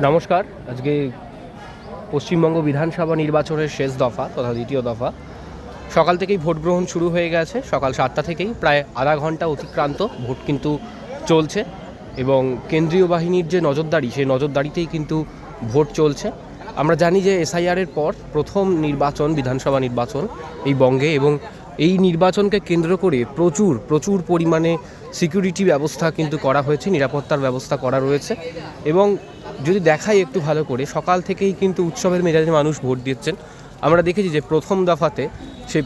নমস্কার। আজকে পশ্চিমবঙ্গ বিধানসভা নির্বাচনের শেষ দফা তথা দ্বিতীয় দফা সকাল থেকেই ভোট গ্রহণ শুরু হয়ে গেছে। সকাল 7টা থেকেই প্রায় আধা ঘন্টা অতিক্রান্ত ভোট কিন্তু চলছে এবং কেন্দ্রীয় বাহিনীর যে নজরদারি সেই নজরদারিতেই কিন্তু ভোট চলছে। আমরা জানি যে এসআইআরের পর প্রথম নির্বাচন বিধানসভা নির্বাচন এই বঙ্গে এবং এই নির্বাচনকে কেন্দ্র করে প্রচুর পরিমাণে সিকিউরিটি ব্যবস্থা কিন্তু করা হয়েছে, নিরাপত্তার ব্যবস্থা করা রয়েছে। এবং যদি দেখাই একটু ভালো করে, সকাল থেকেই কিন্তু উৎসবের মেজাজে মানুষ ভোট দিচ্ছেন। আমরা দেখেছি যে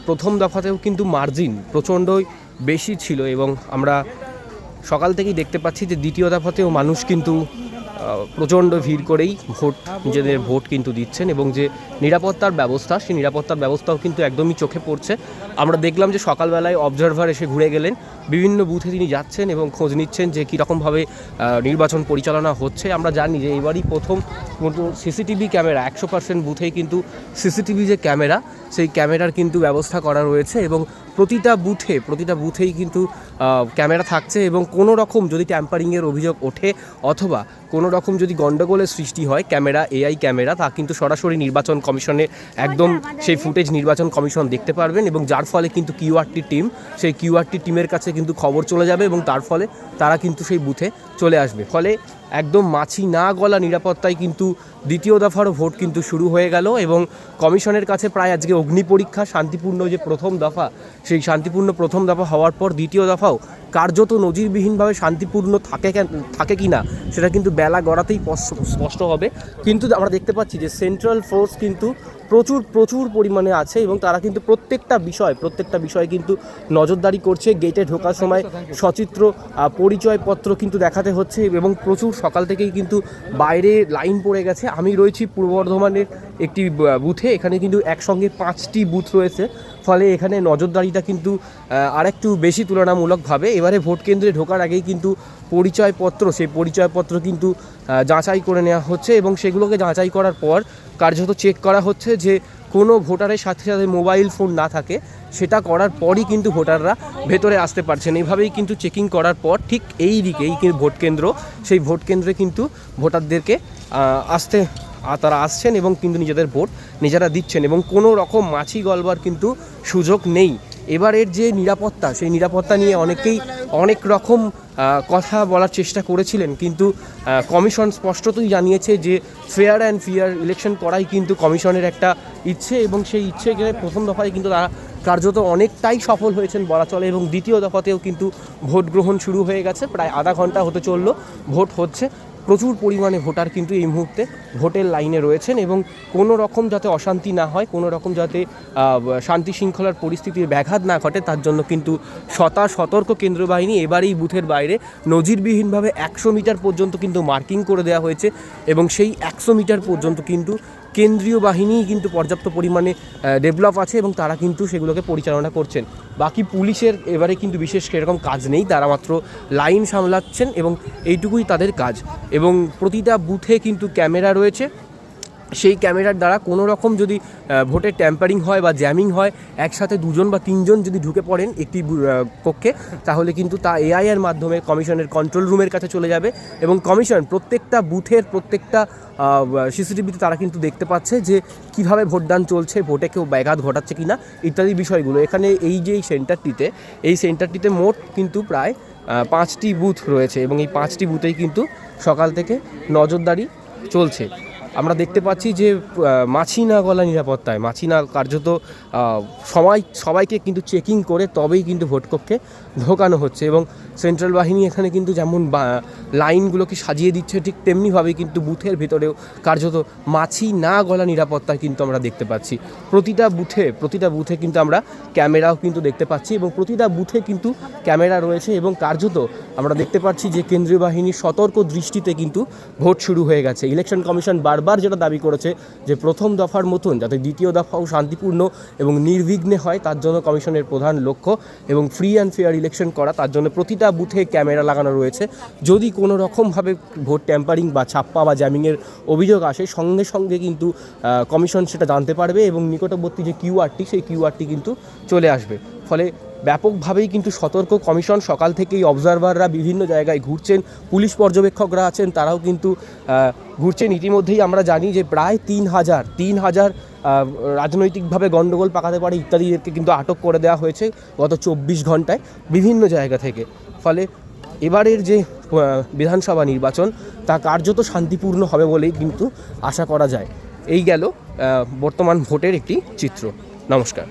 প্রথম দফাতেও কিন্তু মার্জিন প্রচণ্ডই বেশি ছিল এবং আমরা সকাল থেকেই দেখতে পাচ্ছি যে দ্বিতীয় দফাতেও মানুষ কিন্তু প্রচণ্ড ভিড় করেই নিজেদের ভোট কিন্তু দিচ্ছেন এবং যে নিরাপত্তার ব্যবস্থা সেই নিরাপত্তার ব্যবস্থাও কিন্তু একদমই চোখে পড়ছে। আমরা দেখলাম যে সকালবেলায় অবজারভার এসে ঘুরে গেলেন, বিভিন্ন বুথে তিনি যাচ্ছেন এবং খোঁজ নিচ্ছেন যে কীরকমভাবে নির্বাচন পরিচালনা হচ্ছে। আমরা জানি যে এবারই প্রথম সিসিটিভি ক্যামেরা 100% বুথেই কিন্তু সিসিটিভি যে ক্যামেরা সেই ক্যামেরার কিন্তু ব্যবস্থা করা রয়েছে এবং প্রতিটা বুথেই কিন্তু ক্যামেরা থাকছে এবং কোনো রকম যদি ট্যাম্পারিংয়ের অভিযোগ ওঠে অথবা কোনো রকম যদি গণ্ডগোলের সৃষ্টি হয় এআই ক্যামেরা তা কিন্তু সরাসরি নির্বাচন কমিশনে একদম সেই ফুটেজ নির্বাচন কমিশন দেখতে পারবেন এবং যার ফলে কিন্তু সেই কিউআরটি টিমের কাছে কিন্তু খবর চলে যাবে এবং তার ফলে তারা কিন্তু সেই বুথে চলে আসবে। ফলে একদম মাছি না গলা নিরাপত্তায় কিন্তু দ্বিতীয় দফারও ভোট কিন্তু শুরু হয়ে গেল এবং কমিশনের কাছে প্রায় আজকে অগ্নি পরীক্ষা। শান্তিপূর্ণ যে প্রথম দফা সেই শান্তিপূর্ণ প্রথম দফা হওয়ার পর দ্বিতীয় দফাও কার্যত নজিরবিহীনভাবে শান্তিপূর্ণ থাকে কি না সেটা কিন্তু বেলা গড়াতেই স্পষ্ট হবে। কিন্তু আমরা দেখতে পাচ্ছি যে সেন্ট্রাল ফোর্স কিন্তু প্রচুর পরিমাণে আছে এবং তারা কিন্তু প্রত্যেকটা বিষয় কিন্তু নজরদারি করছে। গেটে ঢোকার সময় সচিত্র পরিচয়পত্র কিন্তু দেখাতে হচ্ছে এবং প্রচুর সকাল থেকেই কিন্তু বাইরে লাইন পড়ে গেছে। আমি রয়েছি পূর্ব বর্ধমানের একটি বুথে, এখানে কিন্তু একসঙ্গে 5টি বুথ রয়েছে, ফলে এখানে নজরদারিটা কিন্তু আরেকটু বেশি তুলনামূলকভাবে। এবারে ভোট কেন্দ্রে ঢোকার আগেই কিন্তু সেই পরিচয়পত্র কিন্তু যাচাই করে নেওয়া হচ্ছে এবং সেগুলোকে যাচাই করার পর কার্যত চেক করা হচ্ছে যে কোনো ভোটারের সাথে মোবাইল ফোন না থাকে। সেটা করার পরই কিন্তু ভোটাররা ভেতরে আসতে পারছেন। এইভাবেই কিন্তু চেকিং করার পর ঠিক এই দিকেই ভোট কেন্দ্র, সেই ভোট কেন্দ্রে কিন্তু ভোটারদেরকে তারা আসছেন এবং কিন্তু নিজেদের ভোট নিজেরা দিচ্ছেন এবং কোনো রকম মাছি গলবার কিন্তু সুযোগ নেই। এবারের যে নিরাপত্তা সেই নিরাপত্তা নিয়ে অনেকেই অনেক রকম কথা বলার চেষ্টা করেছিলেন, কিন্তু কমিশন স্পষ্টতই জানিয়েছে যে ফেয়ার ইলেকশন করাই কিন্তু কমিশনের একটা ইচ্ছে এবং সেই ইচ্ছেকে প্রথম দফায় কিন্তু তারা কার্যত অনেকটাই সফল হয়েছেন বলা চলে এবং দ্বিতীয় দফাতেও কিন্তু ভোট গ্রহণ শুরু হয়ে গেছে। প্রায় আধা ঘন্টা হতে চললো ভোট হচ্ছে। প্রচুর পরিমাণে ভোটার কিন্তু এই মুহূর্তে ভোটের লাইনে রয়েছেন এবং কোনো রকম যাতে অশান্তি না হয়, কোনো রকম যাতে শান্তি শৃঙ্খলার পরিস্থিতির ব্যাঘাত না ঘটে তার জন্য কিন্তু সতর্ক কেন্দ্র বাহিনী এবারেই বুথের বাইরে নজিরবিহীনভাবে 100 মিটার পর্যন্ত কিন্তু মার্কিং করে দেওয়া হয়েছে এবং সেই 100 মিটার পর্যন্ত কিন্তু কেন্দ্রীয় বাহিনী কিন্তু পর্যাপ্ত পরিমাণে ডেভেলপ আছে এবং তারা কিন্তু সেগুলোকে পরিচালনা করছেন। বাকি পুলিশের এবারে কিন্তু বিশেষ সেরকম কাজ নেই, তারা মাত্র লাইন সামলাচ্ছেন এবং এইটুকুই তাদের কাজ। এবং প্রতিটা বুথে কিন্তু ক্যামেরা রয়েছে, সেই ক্যামেরার দ্বারা কোনো রকম যদি ভোটের ট্যাম্পারিং হয় বা জ্যামিং হয়, একসাথে 2জন বা 3জন যদি ঢুকে পড়েন একটি কক্ষে, তাহলে কিন্তু তা এআইয়ের মাধ্যমে কমিশনের কন্ট্রোল রুমের কাছে চলে যাবে এবং কমিশন প্রত্যেকটা বুথের প্রত্যেকটা সিসিটিভিতে তারা কিন্তু দেখতে পাচ্ছে যে কিভাবে ভোটদান চলছে, ভোটে কেউ ব্যাঘাত ঘটাচ্ছে কিনা ইত্যাদি বিষয়গুলো। এখানে এই সেন্টারটিতে মোট কিন্তু প্রায় 5টি বুথ রয়েছে এবং এই 5টি বুথেই কিন্তু সকাল থেকে নজরদারি চলছে। আমরা দেখতে পাচ্ছি যে মাছি না গলা নিরাপত্তায় কার্যত সবাইকে কিন্তু চেকিং করে তবেই কিন্তু ভোটকক্ষে ঢোকানো হচ্ছে এবং সেন্ট্রাল বাহিনী এখানে কিন্তু যেমন লাইনগুলোকে সাজিয়ে দিচ্ছে ঠিক তেমনিভাবেই কিন্তু বুথের ভেতরেও কার্যত মাছি না গলা নিরাপত্তা কিন্তু আমরা দেখতে পাচ্ছি। প্রতিটা বুথে কিন্তু আমরা ক্যামেরাও কিন্তু দেখতে পাচ্ছি এবং প্রতিটা বুথে কিন্তু ক্যামেরা রয়েছে এবং কার্যত আমরা দেখতে পাচ্ছি যে কেন্দ্রীয় বাহিনীর সতর্ক দৃষ্টিতে কিন্তু ভোট শুরু হয়ে গেছে। ইলেকশন কমিশন বারবার যেটা দাবি করেছে যে প্রথম দফার মতন যাতে দ্বিতীয় দফাও শান্তিপূর্ণ এবং নির্বিঘ্নে হয়, তার জন্য কমিশনের প্রধান লক্ষ্য এবং ফ্রি অ্যান্ড ফেয়ার ইলেকশন করা, তার জন্য প্রতিটা বুথে ক্যামেরা লাগানো রয়েছে। যদি কোনো রকমভাবে ভোট ট্যাম্পারিং বা ছাপ্পা বা জ্যামিংয়ের অভিযোগ আসে সঙ্গে কিন্তু কমিশন সেটা জানতে পারবে এবং নিকটবর্তী যে কিউআরটি সেই কিউআরটি কিন্তু চলে আসবে। ফলে ব্যাপকভাবেই কিন্তু সতর্ক কমিশন। সকাল থেকেই অবজারভাররা বিভিন্ন জায়গায় ঘুরছেন, পুলিশ পর্যবেক্ষকরা আছেন, তারাও কিন্তু ঘুরছেন। ইতিমধ্যেই আমরা জানি যে প্রায় ৩,০০০ রাজনৈতিকভাবে গণ্ডগোল পাকাতে পারে ইত্যাদিদেরকে কিন্তু আটক করে দেওয়া হয়েছে গত ২৪ ঘন্টায় বিভিন্ন জায়গা থেকে। ফলে এবারের যে বিধানসভা নির্বাচন তা কার্যত শান্তিপূর্ণ হবে বলেই কিন্তু আশা করা যায়। এই গেল বর্তমান ভোটের একটি চিত্র। নমস্কার।